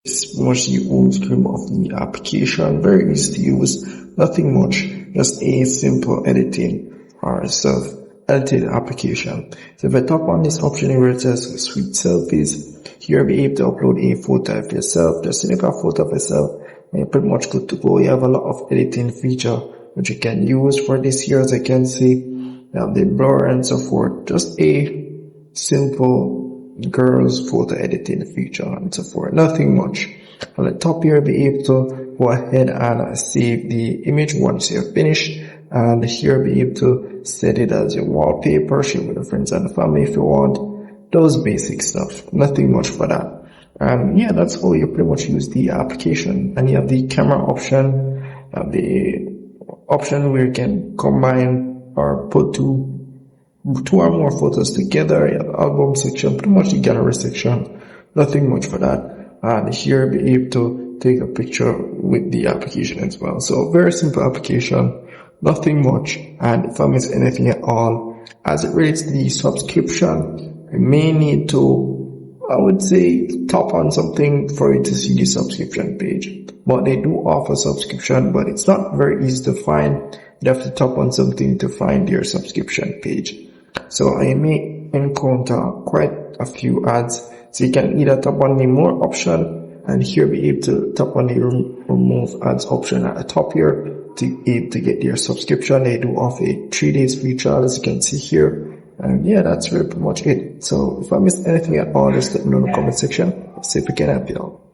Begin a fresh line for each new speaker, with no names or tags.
It's much the old screen of the application, very easy to use, nothing much, just a simple editing or self-edited application. So if I tap on this option where it says sweet selfies, here you'll be able to upload a photo of yourself, just take a photo of yourself, and you're pretty much good to go. You have a lot of editing feature which you can use for this here, as I can see. You have the blur and so forth, just a simple girls photo editing feature and so forth, nothing much. On the top here, you'll be able to go ahead and save the image once you're finished, and here you'll be able to set it as your wallpaper, share with your friends and family if you want, those basic stuff, nothing much for that. And yeah, that's how you pretty much use the application. And you have the camera option, you have the option where you can combine or put two or more photos together. You have the album section, pretty much the gallery section, nothing much for that. And here you'll be able to take a picture with the application as well. So very simple application, nothing much. And if I miss anything at all, as it relates to the subscription, I may need to, I would say, tap on something for you to see the subscription page. But they do offer subscription, but it's not very easy to find. You have to tap on something to find your subscription page. So I may encounter quite a few ads. So you can either tap on the more option, and here be able to tap on the remove ads option at the top here to be able to get your subscription. They do offer a 3 days free trial, as you can see here. And yeah, that's really pretty much it. So if I missed anything at all, just let me know in the comment section. See if we can help you out.